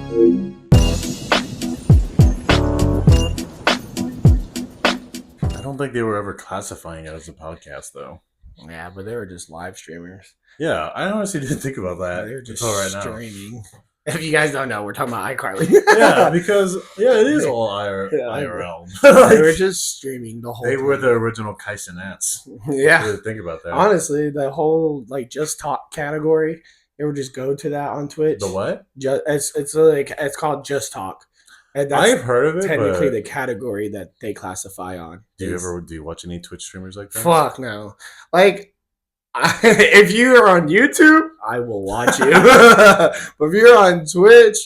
I don't think they were ever classifying it as a podcast, though. Yeah, but they were just live streamers. Yeah, I honestly didn't think about that They were just until right now. streaming. If you guys don't know, we're talking about iCarly. Yeah, because it is all IRL. They were just streaming the whole They time. were the original Kaisenats. Yeah. Really think about that. Honestly, the whole Just Talk category, they would just go to that on Twitch. The what? It's called Just Talk. And that's I've heard of it. technically the category that they classify on. Do you watch any Twitch streamers like that? Fuck no. If you're on YouTube, I will watch you. But if you're on Twitch,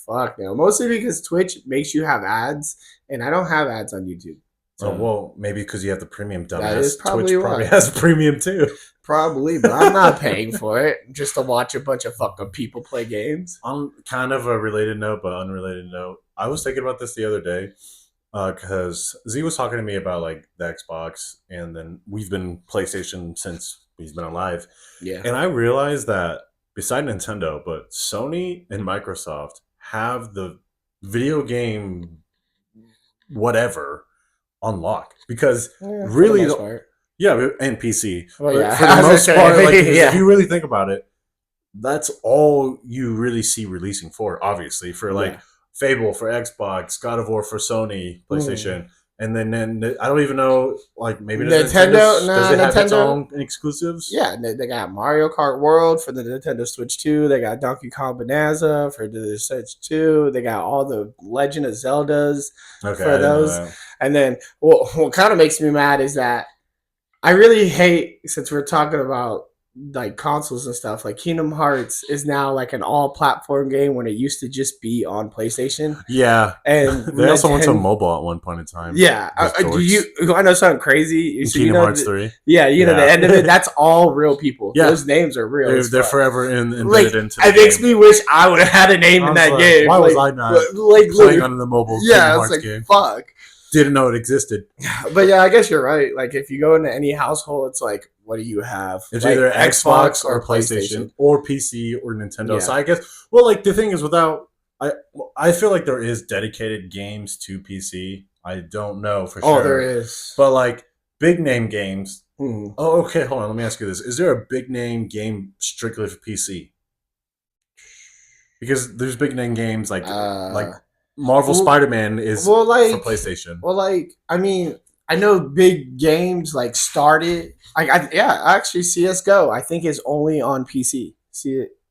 fuck no. Mostly because Twitch makes you have ads, and I don't have ads on YouTube. So, well, maybe because you have the premium dumbass. That is probably Twitch probably has premium too. Probably, but I'm not paying for it just to watch a bunch of fucking people play games. On kind of a related note, but unrelated note, I was thinking about this the other day because Z was talking to me about the Xbox, and then we've been PlayStation since he's been alive. Yeah. And I realized that beside Nintendo, but Sony and Microsoft have the video game whatever on lock because really, and PC. Well, for the most part, if you really think about it, that's all you really see releasing for. Obviously, for Fable for Xbox, God of War for Sony, PlayStation. And then I don't even know, maybe Nintendo does it have its own exclusives? Yeah, they got Mario Kart World for the Nintendo Switch 2. They got Donkey Kong Bonanza for the Switch 2. They got all the Legend of Zeldas for those. And then what kind of makes me mad is that I really hate, since we're talking about consoles and stuff, Kingdom Hearts is now an all-platform game when it used to just be on PlayStation. Yeah, and they also went to mobile at one point in time. Yeah, I know something crazy. Kingdom Hearts 3. Yeah, the end of it. That's all real people. Yeah. Those names are real. They're forever embedded into. It makes me wish I would have had a name in that game. Why was I not playing on the mobile Kingdom Hearts game? Fuck. Didn't know it existed. But yeah, I guess you're right. If you go into any household, it's what do you have? It's either Xbox or PlayStation or PC or Nintendo. Yeah. So I guess, the thing is, I feel like there is dedicated games to PC. I don't know for sure. Oh, there is. But big name games. Oh, okay. Hold on. Let me ask you this: is there a big name game strictly for PC? Because there's big name games like Marvel Spider-Man is for PlayStation. I know big games started. Actually, CS:GO I think is only on PC.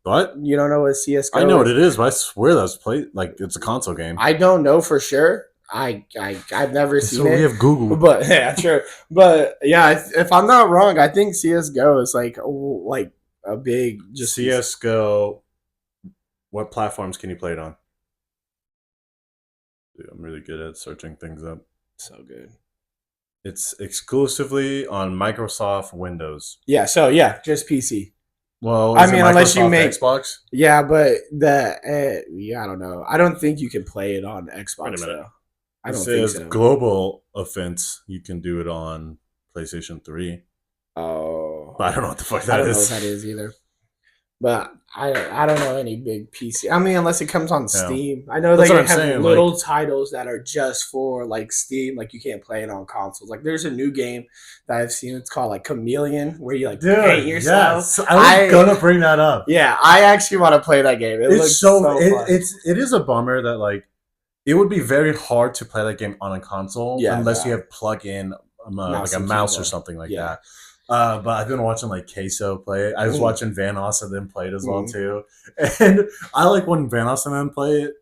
What? You don't know what CS:GO? I know what it is, but I swear that's it's a console game. I don't know for sure. I've never seen it. So we have Google, but yeah, sure. But yeah, if I'm not wrong, I think CS:GO is a big just CS:GO. What platforms can you play it on? Dude, I'm really good at searching things up. So good. It's exclusively on Microsoft Windows. Yeah, just PC. Well, unless you make Xbox. Yeah, but I don't know. I don't think you can play it on Xbox. Wait a minute. I don't think so. Global offense, you can do it on PlayStation 3. Oh. But I don't know what the fuck that is. I don't know what that is either. But I don't know any big PC. Unless it comes on Steam. I know they have little titles that are just for Steam. You can't play it on consoles. There's a new game that I've seen. It's called Chameleon, where you paint yourself. Yes. I was gonna bring that up. Yeah, I actually want to play that game. It looks so fun. It is a bummer that it would be very hard to play that game on a console unless you have plug in a mouse or something like that. But I've been watching Queso play it. I was watching Van Ossen play it as well too, and I like when Van Ossen play it.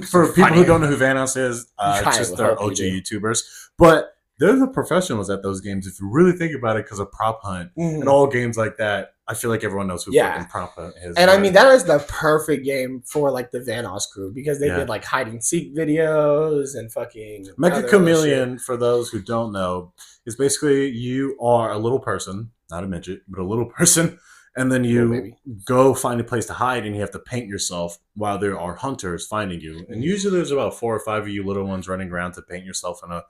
For people who don't know who Van Ossen is, it's just they're OG YouTubers, but they're the professionals at those games. If you really think about it, because of Prop Hunt and all games like that, I feel like everyone knows who fucking Prop Hunt is. And that is the perfect game for the Van Oss crew because they did hide and seek videos and fucking Mecha Chameleon. For those who don't know, is basically you are a little person, not a midget, but a little person, and then you go find a place to hide, and you have to paint yourself while there are hunters finding you. And usually there's about 4 or 5 of you little ones running around to paint yourself in a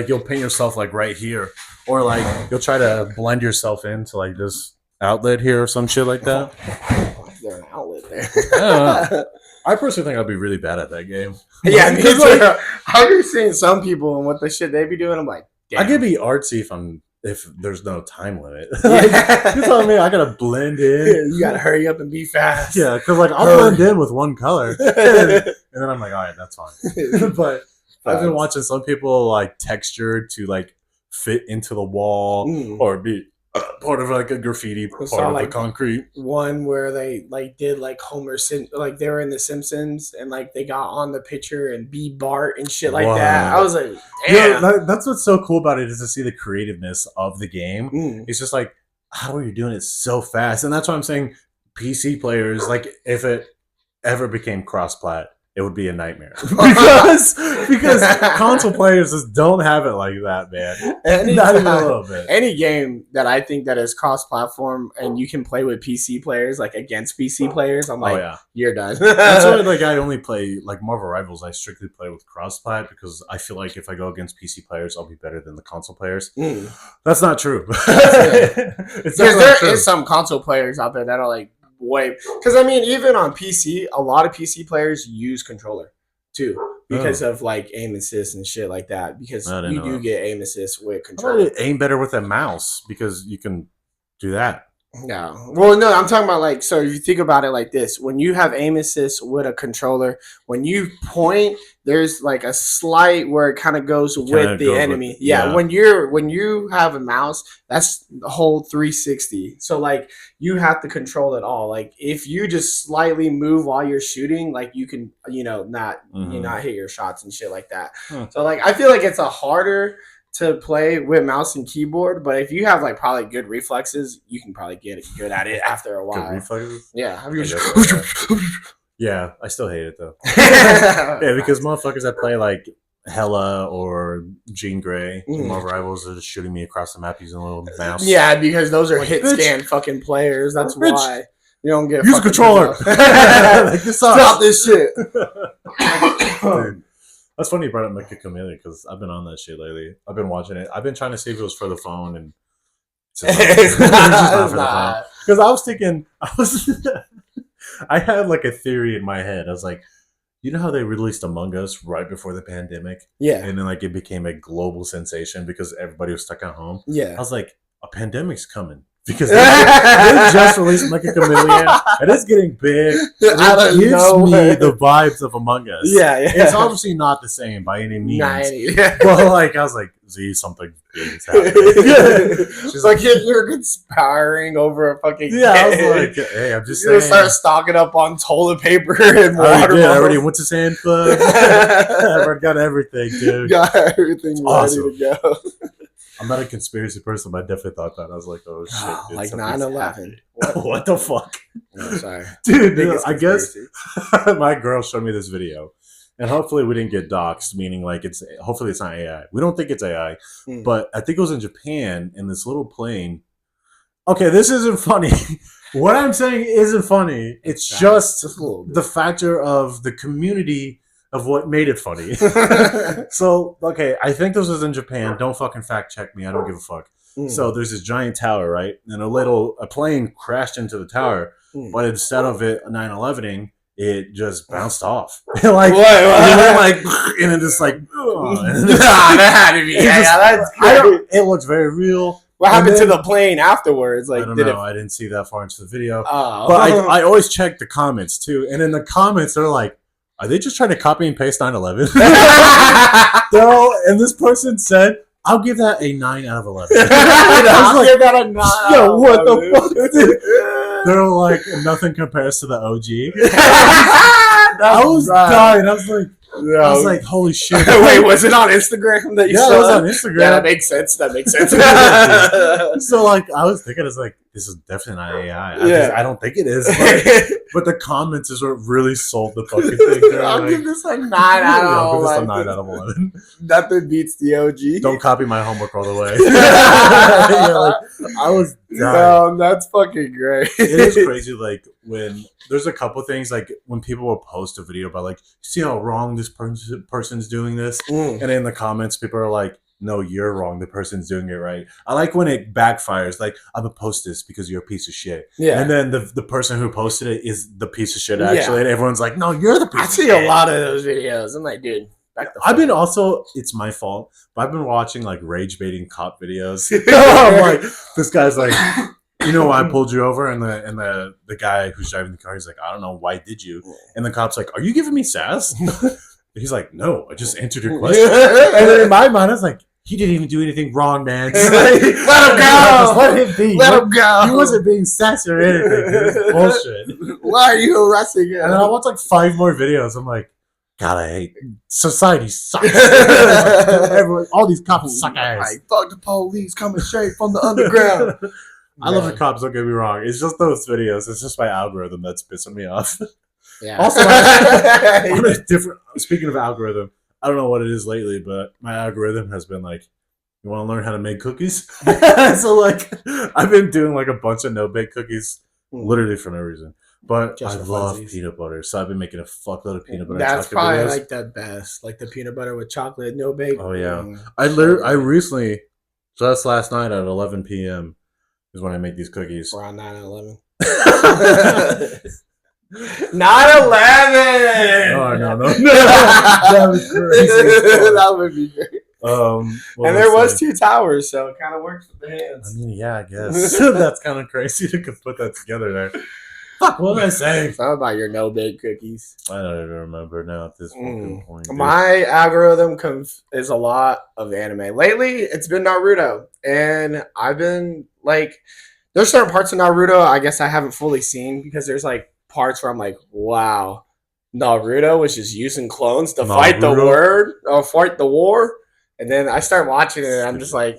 you'll paint yourself right here, or you'll try to blend yourself into this outlet here or some shit like that. Is there an outlet there? I personally think I'd be really bad at that game. Yeah, me too. Like, I've been seeing some people and what the shit they be doing. I'm like, damn. I could be artsy if there's no time limit. Like, you're telling me I gotta blend in? You gotta hurry up and be fast. Yeah, because like I'll blend in with one color, and then I'm like, all right, that's fine. But I've been watching some people like texture to like fit into the wall or be part of like a graffiti part of like the concrete. One where they like did like Homer like they were in The Simpsons and like they got on the picture and be Bart and shit like that. I was like, damn. Yeah, that's what's so cool about it is to see the creativeness of the game. It's just like, how are you doing it so fast? And that's why I'm saying PC players, like if it ever became cross-plat, it would be a nightmare because console players just don't have it like that, man. Not even a little bit. Any game that I think that is cross-platform and you can play with PC players, like against PC players, I'm like, you're done. That's why like I only play like Marvel Rivals. I strictly play with cross-plat because I feel like if I go against PC players, I'll be better than the console players. That's not true. Because there is some console players out there that are like. Because I mean, even on PC, a lot of PC players use controller too because of like aim assist and shit like that. Because you do get aim assist with controller. Aim better with a mouse because you can do that. No, well, no, I'm talking about like so. If you think about it like this, when you have aim assist with a controller, when you point, there's like a slight where it kind of goes with the enemy. Yeah, when you have a mouse, that's the whole 360. So like you have to control it all. Like if you just slightly move while you're shooting, like you can not hit your shots and shit like that. So like I feel like it's a harder to play with mouse and keyboard, but if you have like probably good reflexes, you can probably get good at it after a while. Good reflexes? Yeah. Yeah, I still hate it though. Yeah, because motherfuckers that play like Hella or Jean Grey in Marvel Rivals are just shooting me across the map using a little mouse. Yeah, because those are hit scan fucking players. That's why you don't get use a controller. Like, stop this shit. Dude. That's funny you brought up Mecha Chameleon because I've been on that shit lately. I've been watching it. I've been trying to see if it was for the phone, and it's not for the phone. Because I was thinking, I had like a theory in my head. I was like, you know how they released Among Us right before the pandemic? Yeah. And then like it became a global sensation because everybody was stuck at home. Yeah. I was like, a pandemic's coming. Because they just released Mecha Chameleon, and it's getting big. It gives me the vibes of Among Us. Yeah. It's obviously not the same by any means. But like, I was like, Z, something big is happening. She's like, you're conspiring over a fucking kid. I was like, hey, I'm just saying. You're gonna start stocking up on toilet paper and water. I already went to Sand Club. I got everything, dude. Got everything ready to go. I'm not a conspiracy person, but I definitely thought that. I was like, oh, shit. Dude, like 9/11. What the fuck? No, sorry. Dude, I guess my girl showed me this video. And hopefully we didn't get doxxed, meaning like hopefully it's not AI. We don't think it's AI. But I think it was in Japan in this little plane. Okay, this isn't funny. What I'm saying isn't funny. It's just the factor of the community of what made it funny. So, okay, I think this was in Japan. Don't fucking fact check me. I don't give a fuck. So there's this giant tower, right? And a plane crashed into the tower, but instead of it 9/11ing, it just bounced off. Like, and it just like, that had to be. That's great. It looks very real. What happened to the plane afterwards? Like, I don't know. I didn't see that far into the video. But I always check the comments too. And in the comments, they're like, are they just trying to copy and paste 9/11? And this person said, I'll give that a 9 out of 11. I'll give that a 9 yo, what the fuck, dude? They're like, nothing compares to the OG. I was dying. I was like, holy shit. Wait, was it on Instagram that you saw? Yeah, it was on Instagram. Yeah, that makes sense. So, like, I was thinking, it's like, this is definitely not AI. I don't think it is. But the comments is what really sold the fucking thing. I'll give this a 9 out of 11. Give this a 9 out of 11. Nothing beats the OG. Don't copy my homework all the way. I was dying. No, that's fucking great. It is crazy, like, when there's a couple things, like, when people will post a video about, like, see how wrong this person's doing this? And in the comments, people are like, no, you're wrong. The person's doing it right. I like when it backfires. Like, I'm gonna post this because you're a piece of shit. Yeah. And then the person who posted it is the piece of shit actually, and everyone's like, no, you're the piece of shit. I see a lot of those videos. I'm like, dude. I've been also, it's my fault, but I've been watching like rage baiting cop videos. I'm like, this guy's like, you know why I pulled you over? And the guy who's driving the car, he's like, I don't know, why did you? And the cop's like, are you giving me sass? He's like, no, I just answered your question. And then in my mind, I was like, he didn't even do anything wrong, man. Like, let him go. Let him be. Let him go. He wasn't being sassy or anything. It was bullshit. Why are you harassing him? And then I watched like 5 more videos. I'm like, God, I hate society sucks. Everyone, all these cops suck ass. Like, fuck the police coming straight from the underground. I love the cops, don't get me wrong. It's just those videos. It's just my algorithm that's pissing me off. Yeah. Also, speaking of algorithm, I don't know what it is lately, but my algorithm has been like, you want to learn how to make cookies? So like, I've been doing like a bunch of no-bake cookies, literally for no reason. But just I love peanut butter, so I've been making a fuckload of peanut butter. That's probably videos. Like the best, like the peanut butter with chocolate, no bake. Oh yeah, I recently, just last night at 11 p.m. is when I make these cookies. Around 9/11. 9/11. Oh no! That was crazy. That would be great. And there was 2 towers, so it kind of works with the hands. I mean, yeah, I guess that's kind of crazy to put that together there. Fuck, what did I say? Something about your no-bake cookies. I don't even remember now at this point. Dude. My algorithm is a lot of anime. Lately, it's been Naruto. And I've been, like, there's certain parts of Naruto I guess I haven't fully seen because there's, like, parts where I'm like, wow, Naruto was just using clones to fight the war. And then I start watching it and I'm just like,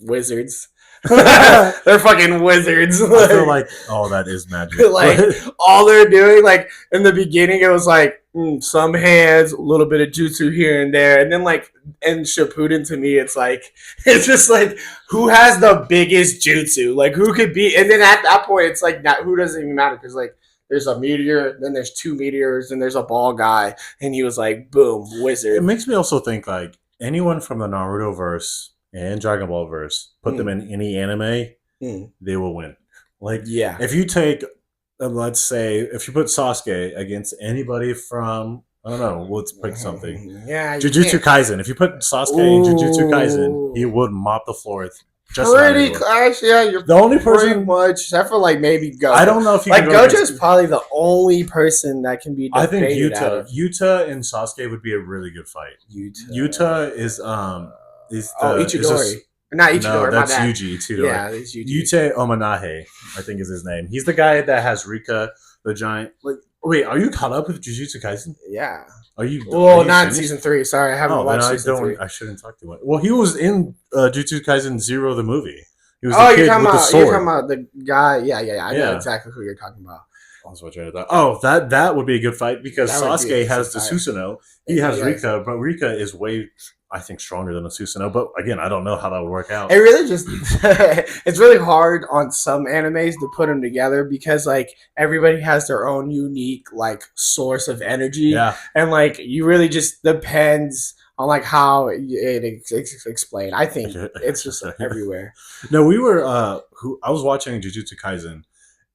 wizards. They're fucking wizards. I feel like, oh, that is magic. Like, all they're doing, like, in the beginning, it was like, some hands, a little bit of jutsu here and there. And then, like, in Shippuden, to me, it's just like, who has the biggest jutsu? Like, who could be? And then at that point, it's like, who doesn't even matter? Because, like, there's a meteor, then there's 2 meteors, and there's a ball guy. And he was like, boom, wizard. It makes me also think, like, anyone from the Naruto verse and Dragon Ball verse, put them in any anime, they will win. Like, yeah, if you take, let's say, if you put Sasuke against anybody from, I don't know, let's pick something. Yeah, Jujutsu Kaisen. If you put Sasuke in Jujutsu Kaisen, he would mop the floor. Pretty close, yeah. You're the only person, much except for like maybe Gojo. I don't know if you like Gojo's probably the only person that can be. I think Yuta and Sasuke would be a really good fight. Yuta is Ichidori. Not Ichidori. No, that's Yuji Itadori. Yeah, it's Yuji. Yuta Omanahe, I think is his name. He's the guy that has Rika, the giant. Like, wait, are you caught up with Jujutsu Kaisen? Yeah. Are you? Well, not in season 3. Sorry, I haven't watched season 3. I shouldn't talk too much. Well, he was in Jujutsu Kaisen 0, the movie. He was you're talking about the guy. Yeah. I know exactly who you're talking about. That would be a good fight because Sasuke has the Susanoo. He has Rika, but Rika is way, I think, stronger than a Susanoo. But again, I don't know how that would work out. It really just it's really hard on some animes to put them together because like everybody has their own unique like source of energy, and like you really just depends on like how it's explained. I think it's just everywhere. No, we were I was watching Jujutsu Kaisen,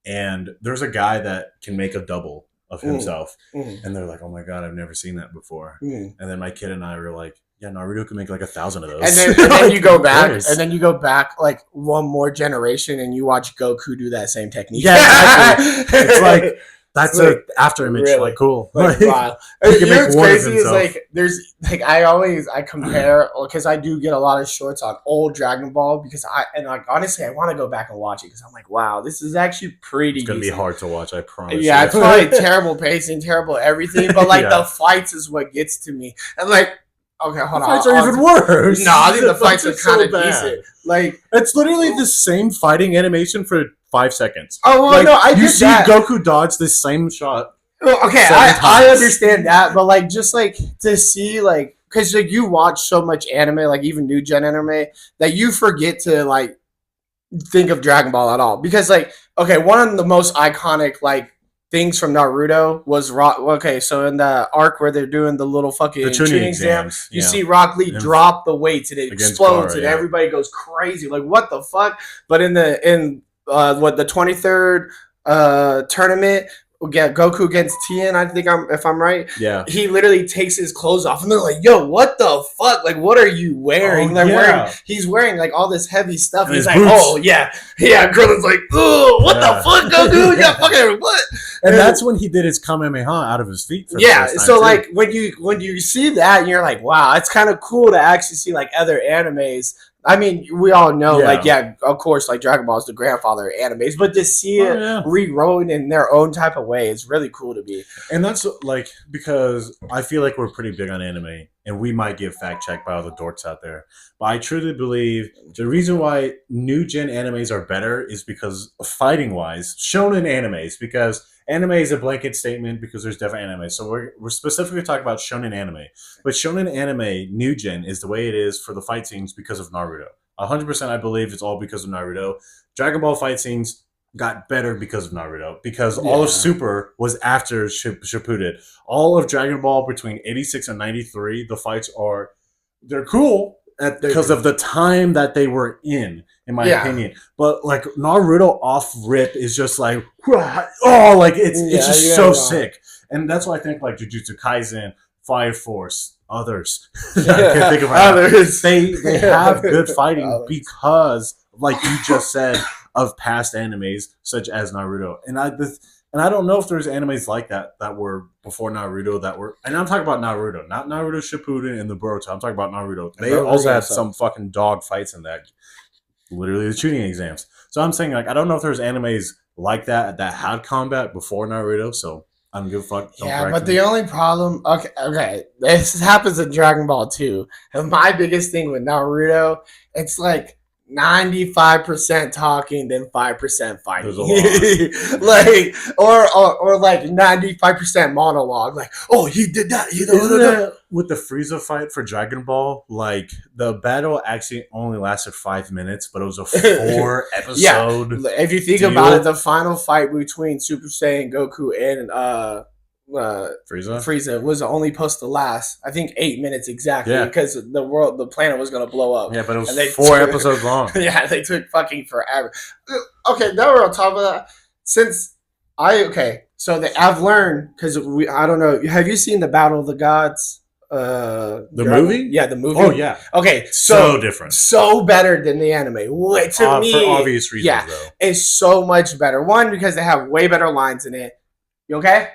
and there's a guy that can make a double of himself, and they're like, "Oh my god, I've never seen that before." And then my kid and I were like, "Yeah, Naruto can make like 1,000 of those." And then you go back, like one more generation, and you watch Goku do that same technique. Yeah, exactly. It's like that's an after image, really? Like cool. Like, wow. You know what's crazy is like there's like I compare because I do get a lot of shorts on old Dragon Ball because honestly I want to go back and watch it because I'm like, wow, this is actually pretty. It's gonna be hard to watch, I promise. Yeah, it's probably terrible pacing, terrible everything, but like the fights is what gets to me, and like. Okay, hold on. The fights are even worse. No, I think the fights are kind of decent. Like it's literally the same fighting animation for 5 seconds. Oh well, like, no, I you see Goku dodge the same shot. Well, okay, I understand that, but like just like to see like because like you watch so much anime, like even new gen anime, that you forget to like think of Dragon Ball at all because like okay, one of the most iconic like things from Naruto was Rock. Okay, so in the arc where they're doing the little fucking tuning exams, you see Rock Lee drop the weights and it explodes and everybody goes crazy. Like, what the fuck? But in the 23rd tournament, Goku against Tien, I think if I'm right. Yeah. He literally takes his clothes off and they're like, yo, what the fuck? Like, what are you wearing? He's wearing like all this heavy stuff. And he's like, boots. Oh yeah. Yeah, Krillin's like, oh, what the fuck, Goku? Yeah, fucking what? And that's when he did his Kamehameha out of his feet. So like when you see that and you're like, wow, it's kind of cool to actually see like other animes. I mean, we all know, of course, like Dragon Ball is the grandfather of animes, but to see it rewritten in their own type of way is really cool to me. And that's like because I feel like we're pretty big on anime, and we might get fact checked by all the dorks out there. But I truly believe the reason why new gen animes are better is because fighting wise, shonen animes, because anime is a blanket statement because there's different anime. So we're specifically talking about shonen anime. But shonen anime, new gen, is the way it is for the fight scenes because of Naruto. 100% I believe it's all because of Naruto. Dragon Ball fight scenes got better because of Naruto. Because all of Super was after Shippuden. All of Dragon Ball between 86 and 93, the fights they're cool because of the time that they were in my opinion. But like Naruto off rip is just like, oh, like it's just so sick. And that's why I think like Jujutsu Kaisen, Fire Force, others. I can't think of others. They have good fighting because, like you just said, of past animes such as Naruto. And I don't know if there's animes like that were before Naruto that were, and I'm talking about Naruto, not Naruto Shippuden and the Boruto. I'm talking about Naruto. They also had some fucking dog fights in that. Literally the shooting exams. So I'm saying, like, I don't know if there's animes like that had combat before Naruto, so I don't give a fuck. But the only problem, okay, this happens in Dragon Ball too. And my biggest thing with Naruto, it's like 95% talking, then 5% fighting. Like, or like 95% monologue. Like, oh, he did that. With the Frieza fight for Dragon Ball, like the battle actually only lasted 5 minutes, but it was a 4 episode. If you think about it, the final fight between Super Saiyan Goku and Frieza was only supposed to last, I think, 8 minutes exactly, because the planet was gonna blow up. Yeah, but it was 4 episodes long. Yeah, they took fucking forever. Okay, now we're on top of that. So I've learned because I don't know. Have you seen the Battle of the Gods? The movie? Yeah, the movie. Oh yeah. Okay, so different, so better than the anime. To me, for obvious reasons, though, it's so much better. One, because they have way better lines in it. You okay?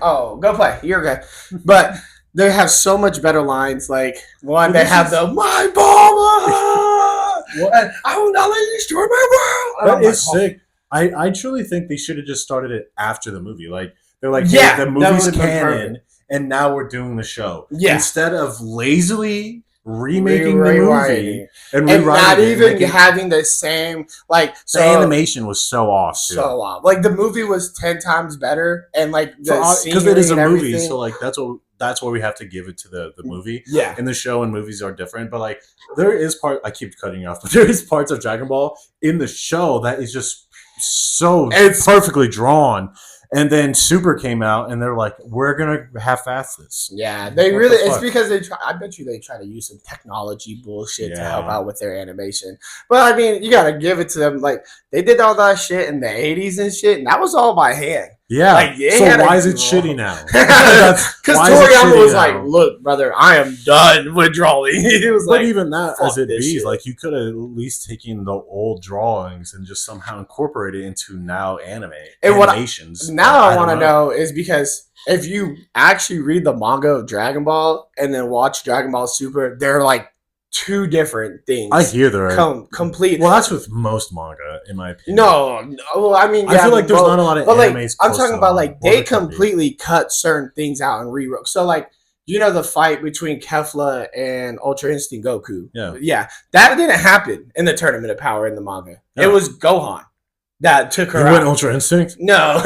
Oh, go play. You're good. But they have so much better lines. Like, one, they have the "My Bomber! I will not let you destroy my world!" That is sick. I truly think they should have just started it after the movie. Like, they're like, the movie's canon, and now we're doing the show. Yeah. Instead of lazily remaking the movie and not even having the same, like, the animation was so off too. So off. Like, the movie was 10 times better, and like because it is a movie, so like that's what we have to give it to the movie. Yeah. And the show and movies are different, but like there is I keep cutting you off, but there is parts of Dragon Ball in the show that is just so perfectly drawn. And then Super came out, and they're like, "We're gonna half-ass this." Yeah, it's because they try. I bet you they try to use some technology bullshit to help out with their animation. But I mean, you gotta give it to them. Like, they did all that shit in the '80s and shit, and that was all by hand. Yeah. Like, so why is it shitty now? Because Toriyama was like, "Look, brother, I am done with drawing." He was but even that, as it be, like, you could have at least taken the old drawings and just somehow incorporated it into animations. Now I want to know is because if you actually read the manga of Dragon Ball and then watch Dragon Ball Super, they're like two different things. I hear they're complete. Well, that's with most manga, in my opinion. No, I mean, I feel like there's not a lot of animes. I'm talking about like they completely cut certain things out and rewrote. So like, you know, the fight between Kefla and Ultra Instinct Goku. Yeah, that didn't happen in the Tournament of Power in the manga. No. It was Gohan. that took her out. He went Ultra Instinct? No.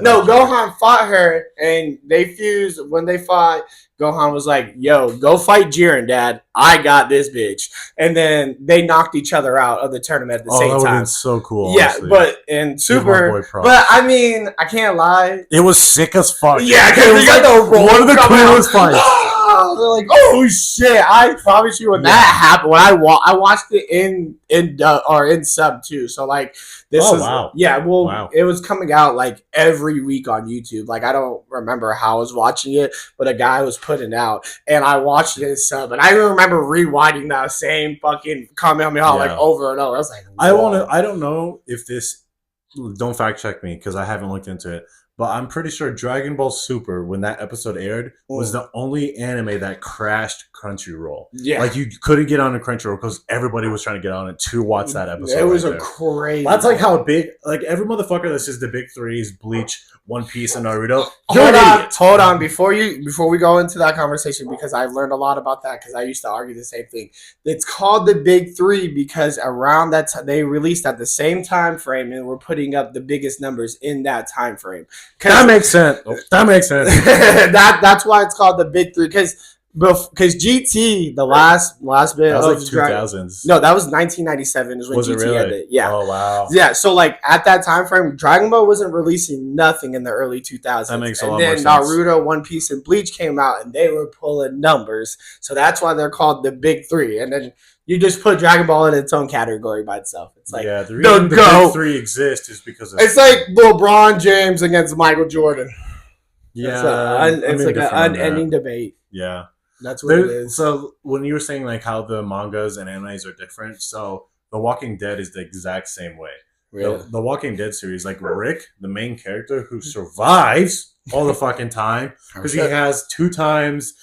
No, Gohan fought her, and they fused. When they fought, Gohan was like, yo, go fight Jiren, Dad. I got this bitch. And then they knocked each other out of the tournament at the same time. Oh, that would have been so cool, yeah, honestly. But in Super... But, I mean, I can't lie. It was sick as fuck. Yeah, because it was like one of the coolest fights. They're like, oh shit! I promise you, when that happened, when I watched it in sub too. So like, this is it was coming out like every week on YouTube. Like I don't remember how I was watching it, but a guy was putting it out, and I watched it in sub, and I remember rewinding that same fucking Kamehameha like over and over. I was like, whoa. I don't know if this. Don't fact check me because I haven't looked into it. But I'm pretty sure Dragon Ball Super, when that episode aired, was the only anime that crashed Crunchyroll. Yeah. Like, you couldn't get on a Crunchyroll because everybody was trying to get on it to watch that episode. It was crazy. That's like how big, like, every motherfucker that says the big three is Bleach, One Piece, and Naruto. Hold on. Before we go into that conversation, because I've learned a lot about that, because I used to argue the same thing. It's called the big three because around that time, they released at the same time frame and were putting up the biggest numbers in that time frame. That makes sense. That's why it's called the big three, because GT, the last bit that was like 2000s. No, that was 1997 is when GT really? ended. Yeah. Oh wow. Yeah. So like at that time frame, Dragon Ball wasn't releasing nothing in the early 2000s. That makes a lot more sense. And then Naruto, One Piece, and Bleach came out, and they were pulling numbers. So that's why they're called the big three. And then you just put Dragon Ball in its own category by itself. It's like the reason the big three exist is because of it's like LeBron James against Michael Jordan. Yeah, it's like an unending debate. Yeah. That's what it is. So when you were saying like how the mangas and animes are different, so The Walking Dead is the exact same way. Really? The Walking Dead series, like Rick, the main character who survives all the fucking time because he has 2 times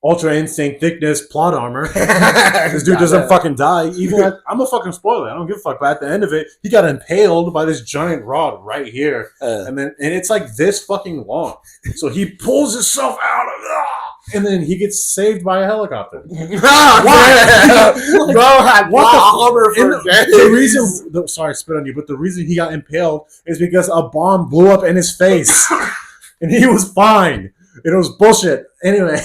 Ultra Instinct thickness plot armor. This dude doesn't fucking die. Even I'm a fucking spoiler. I don't give a fuck. But at the end of it, he got impaled by this giant rod right here, and it's like this fucking long. So he pulls himself out of it. And then he gets saved by a helicopter. Why? Bro, the reason, sorry, I spit on you, but the reason he got impaled is because a bomb blew up in his face, and he was fine. It was bullshit. Anyway,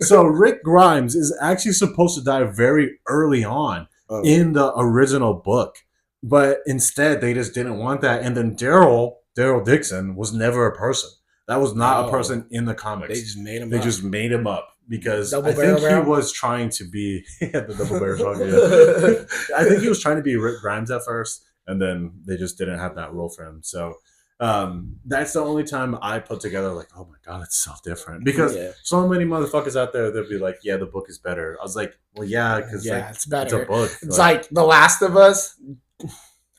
so Rick Grimes is actually supposed to die very early on in the original book, but instead they just didn't want that. And then Daryl Dixon was never a person. That was not a person in the comics. They just made him up. They just made him up because I think he was trying to be the double barrel shotgun. Yeah. I think he was trying to be Rick Grimes at first, and then they just didn't have that role for him. So that's the only time I put together like, oh my god, it's so different. Because so many motherfuckers out there, they'll be like, yeah, the book is better. I was like, well, yeah, because it's better. It's a book. It's like The Last of Us.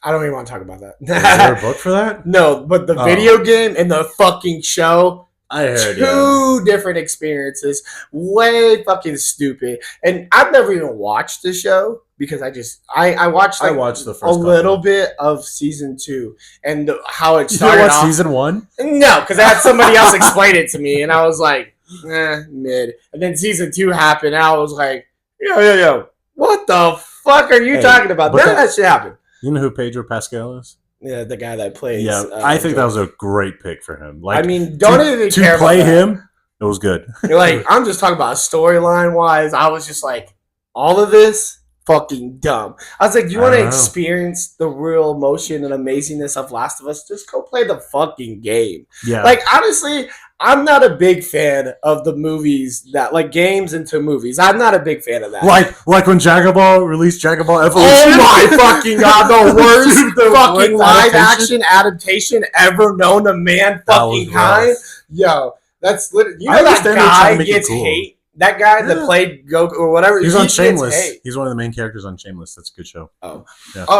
I don't even want to talk about that. Is there a book for that? No, but the video game and the fucking show, I heard two different experiences. Way fucking stupid. And I've never even watched the show because I watched the first little bit of season 2 and how it started. You watched season 1? No, because I had somebody else explain it to me, and I was like, mid. And then season 2 happened, and I was like, yo, what the fuck are you talking about? None of that shit happened. You know who Pedro Pascal is? Yeah, the guy that plays. Yeah, I think that was a great pick for him. Like, I mean, don't even care to play about him. It was good. Like, I'm just talking about storyline wise. I was just like, all of this fucking dumb. I was like, you want to experience the real emotion and amazingness of Last of Us? Just go play the fucking game. Yeah. Like, honestly, I'm not a big fan of the movies that like games into movies. I'm not a big fan of that. Like when Dragon Ball released Dragon Ball Evolution. Oh my fucking god, the worst fucking live action adaptation ever known to mankind. Yo, that's literally that guy gets hate. That guy that played Goku or whatever. He's on Shameless. He's one of the main characters on Shameless. That's a good show. Oh,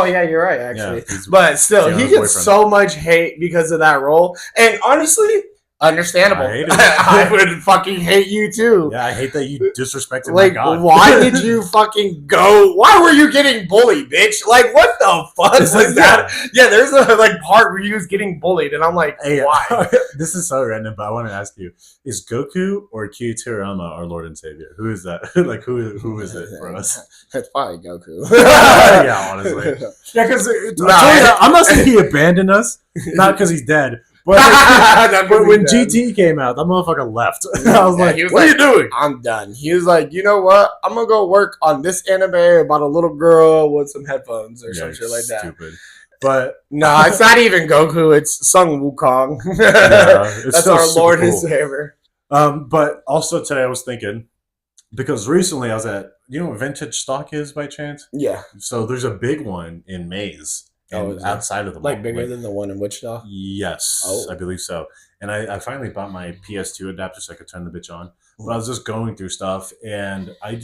yeah, you're right, actually. Yeah, but still, he gets so much hate because of that role. And honestly, Understandable. I would fucking hate you too. Yeah, I hate that you disrespected my God. Why did you fucking go? Why were you getting bullied, bitch? Like, what the fuck was that? Yeah, there's a part where he was getting bullied, and I'm like, hey, why? This is so random, but I want to ask you: is Goku or Kyutorama our Lord and Savior? Who is that? Like, who is it for us? It's probably Goku. Yeah, honestly. Yeah, because I'm not saying he abandoned us, not because he's dead. But when GT came out, that motherfucker left. I was like, what are you doing? I'm done. He was like, you know what? I'm going to go work on this anime about a little girl with some headphones or some shit like that. Stupid. But no, it's not even Goku. It's Sun Wukong. That's our Lord and Savior. But also today I was thinking, because recently I was at, you know what Vintage Stock is by chance? Yeah. So there's a big one in Maze. Outside of the mall. Like bigger than the one in Wichita? Yes, I believe so. And I finally bought my PS2 adapter so I could turn the bitch on. But I was just going through stuff, and I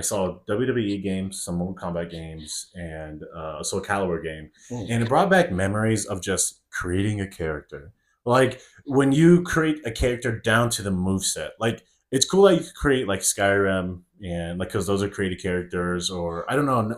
saw WWE games, some Mortal Kombat games, and a Soul Calibur game. And it brought back memories of just creating a character. Like, when you create a character down to the moveset, like, it's cool that you could create like Skyrim and like because those are creative characters, or I don't know.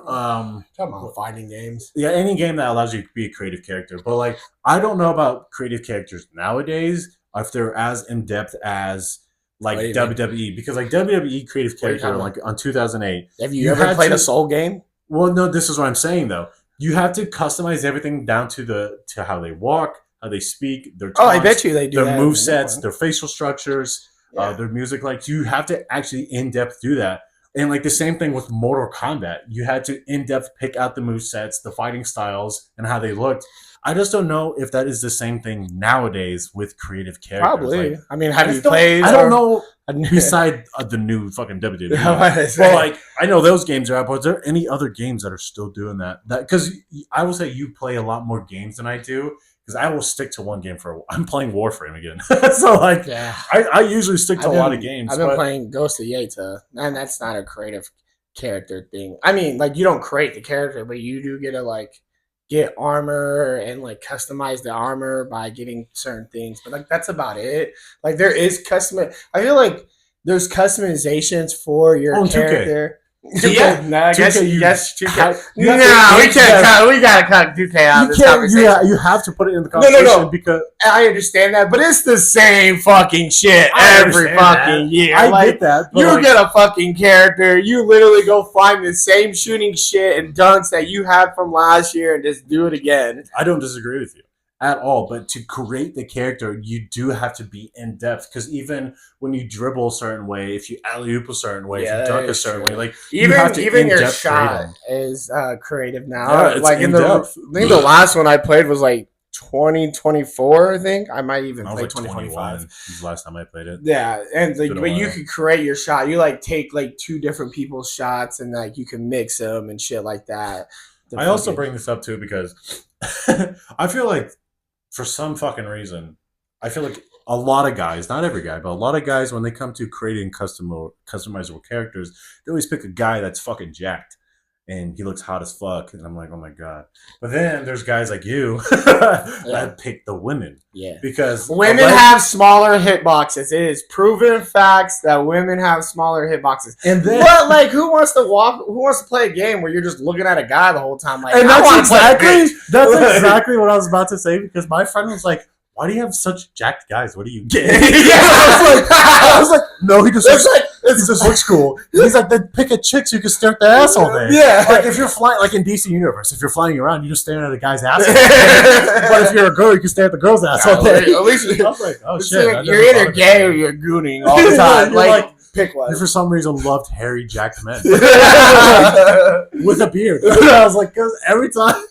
Talking about fighting games. Yeah, any game that allows you to be a creative character. But like, I don't know about creative characters nowadays if they're as in depth as like WWE, because like WWE creative character like on 2008. Have you ever played a Soul game? Well, no. This is what I'm saying though. You have to customize everything down to how they walk, how they speak, their taunts, I bet you they do their movesets, their facial structures. Yeah. Their music, like you have to actually in depth do that, and like the same thing with Mortal Kombat, you had to in depth pick out the movesets, the fighting styles, and how they looked. I just don't know if that is the same thing nowadays with creative characters. Probably. Like, I mean, have you played? I don't know. Beside the new fucking WWE, well, like I know those games are out, but is there any other games that are still doing that? That because I will say you play a lot more games than I do. Because I will stick to one game I'm playing Warframe again. So, like, I usually stick to a lot of games. I've been playing Ghost of Yeta, and that's not a creative character thing. I mean, like, you don't create the character, but you do get to, like, get armor and, like, customize the armor by getting certain things. But, like, that's about it. Like, there is I feel like there's customizations for your character. 2K. Yeah, no, I guess 2K. We can't. We gotta cut 2K out of this conversation. Yeah, you have to put it in the conversation because I understand that, but it's the same fucking shit every fucking year. I get that. You get a fucking character, you literally go find the same shooting shit and dunks that you had from last year and just do it again. I don't disagree with you at all, but to create the character, you do have to be in depth, because even when you dribble a certain way, if you alley-oop a certain way, if you dunk a certain way, like even your shot is creative now. Yeah, like I think the last one I played was like 2024. I think I might even play 2025. This is the last time I played it. Yeah, and like, but you could create your shot. You like take like two different people's shots and like you can mix them and shit like that. I also bring this up too because I feel like, for some fucking reason, I feel like a lot of guys, not every guy, but a lot of guys, when they come to creating customizable characters, they always pick a guy that's fucking jacked and he looks hot as fuck. And I'm like, oh my God. But then there's guys like you that pick the women. Yeah. Because women have smaller hitboxes. It is proven facts that women have smaller hitboxes. And then, but like, who wants to play a game where you're just looking at a guy the whole time? Like, and that's exactly what I was about to say, because my friend was like, why do you have such jacked guys? What do you get? I was like, no, he just looks cool. He's like, then pick a chick so you can stare at the ass all day. Yeah. Like, if you're flying, like in DC Universe, if you're flying around, you're just staring at a guy's ass all day. But if you're a girl, you can stare at the girl's ass all day. At least I was like, oh shit. Like you're either gay or you're gooning all the time. like pick one. I for some reason loved hairy, jacked men. With a beard. I was like, because every time,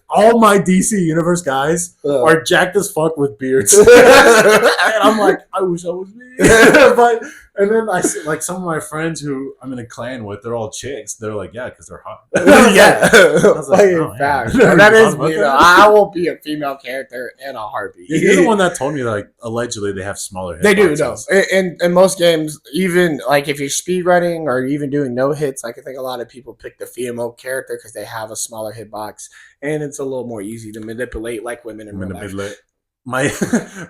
all my DC Universe guys are jacked as fuck with beards. And I'm like, I wish I was me. And then I see, like, some of my friends who I'm in a clan with, they're all chicks. They're like, yeah, because they're hot. Yeah. I was like, oh, fact. That is me. I will be a female character in a heartbeat. You're the one that told me that, like, allegedly they have smaller hits. They do, no. In most games, even, like, if you're speedrunning or even doing no hits, like, I think a lot of people pick the female character because they have a smaller hitbox. And it's a little more easy to manipulate, like women in real life. my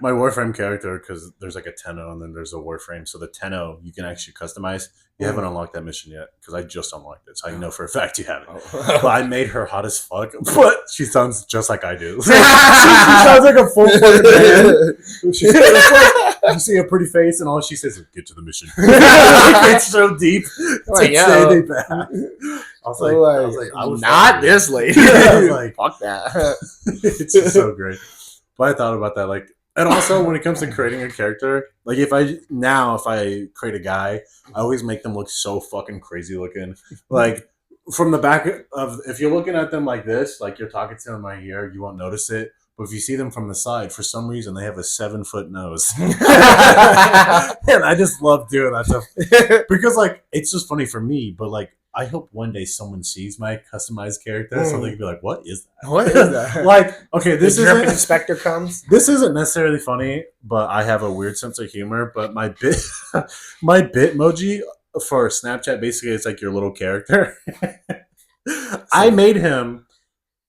my Warframe character, because there's like a Tenno and then there's a Warframe. So the Tenno you can actually customize. You haven't unlocked that mission yet because I just unlocked it, so I know for a fact you haven't. But I made her hot as fuck, but she sounds just like I do. So she sounds like a full-blooded man. You see a pretty face, and all she says is "Get to the mission." It's so deep. Like, I was like, I was not this lady. I was like, fuck that. It's just so great. But I thought about that, like, and also when it comes to creating a character, like if I create a guy, I always make them look so fucking crazy looking. Like from the back of, if you're looking at them like this, like you're talking to them right here, you won't notice it. But if you see them from the side, for some reason they have a 7-foot nose, and I just love doing that stuff because like it's just funny for me. But like I hope one day someone sees my customized character, so they can be like, "What is that? What is that?" Like, okay, this is inspector comes. This isn't necessarily funny, but I have a weird sense of humor. But my Bitmoji for Snapchat, basically, it's like your little character. I made him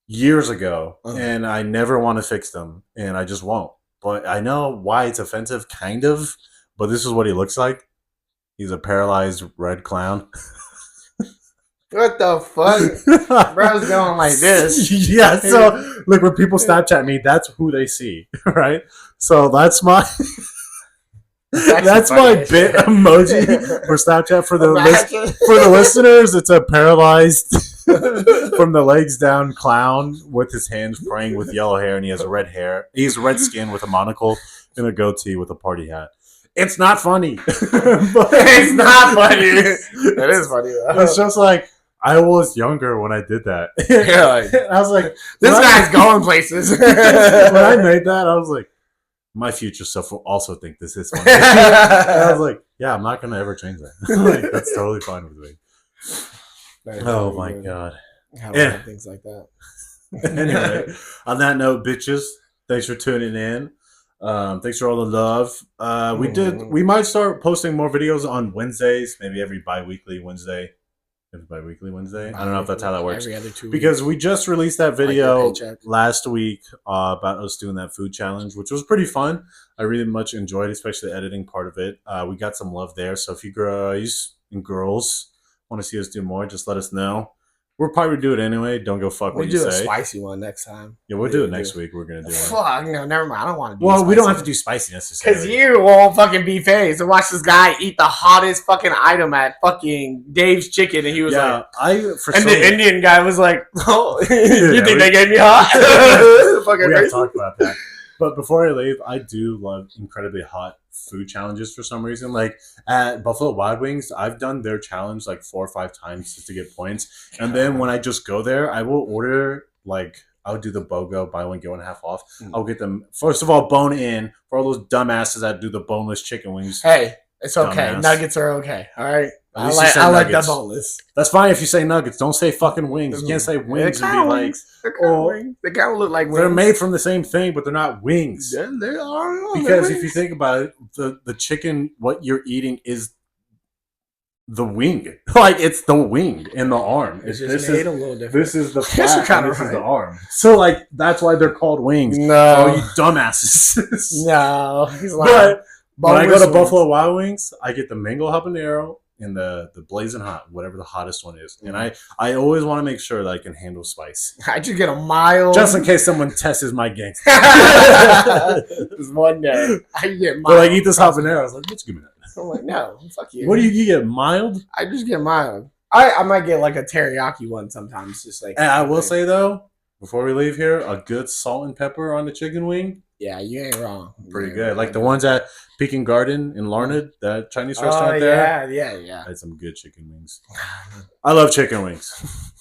years ago, and I never want to fix them, and I just won't. But I know why it's offensive, kind of. But this is what he looks like. He's a paralyzed red clown. What the fuck? Bro's going like this. Yeah, so like when people Snapchat me, that's who they see, right? So that's my that's my bit emoji for Snapchat for the listeners. It's a paralyzed from the legs down clown with his hands praying with yellow hair, and he has red hair. He has red skin with a monocle and a goatee with a party hat. It's not funny. It's not funny. It is funny though. It's just like I was younger when I did that. Yeah, like, I was like, this guy's going places. When I made that, I was like, my future self will also think this is funny. And I was like, yeah, I'm not going to ever change that. Like, that's totally fine with me. Oh my God. Yeah. Things like that. Anyway, on that note, bitches, thanks for tuning in. Thanks for all the love. We might start posting more videos on Wednesdays, maybe every bi-weekly Wednesday. I don't know if that's how that works. Every other 2 weeks. Because we just released that video last week about us doing that food challenge, which was pretty fun. I really much enjoyed, especially the editing part of it. We got some love there. So if you guys and girls want to see us do more, just let us know. We'll probably do it anyway. Don't go fuck what you say. We'll do a spicy one next time. Yeah, we'll do it next week. We're going to do it. Fuck, no, never mind. I don't want to do Well, we don't have to do spicy necessarily. Because you won't fucking be phased to watch this guy eat the hottest fucking item at fucking Dave's Chicken. And he was like... the Indian guy was like, oh, you think they gave me hot? We got to talk about that. But before I leave, I do love incredibly hot food challenges for some reason. Like at Buffalo Wild Wings, I've done their challenge like 4 or 5 times just to get points. And then when I just go there, I will order like I'll do the BOGO, buy one get one half off. I'll get them first of all bone in for all those dumbasses that do the boneless chicken wings. Hey, it's okay. Dumbass. Nuggets are okay. All right. I like the boneless. That's fine if you say nuggets. Don't say fucking wings. You can't say wings and be like, they kind of look like wings. They're made from the same thing, but they're not wings. Yeah, they are. Because if you think about it, the chicken, what you're eating is the wing. Like it's the wing in the arm. It's just made a little different. This is the fat and this is the arm. So like that's why they're called wings. No, oh, you dumbasses. No, he's like. But when I go to Buffalo Wild Wings, I get the mango habanero and the blazing hot, whatever the hottest one is. And I always want to make sure that I can handle spice. I just get a mild. Just in case someone tests my gangster. Just one day. I get mild. But I eat this habanero. I was like, let's give me that. I'm like, no, fuck you. What do you get? Mild? I just get mild. I might get like a teriyaki one sometimes. Just like. And I will say though, before we leave here, a good salt and pepper on the chicken wing. Yeah, you ain't wrong. Pretty good. Like the ones at Pekin Garden in Larned, that Chinese restaurant there. Yeah. I had some good chicken wings. I love chicken wings.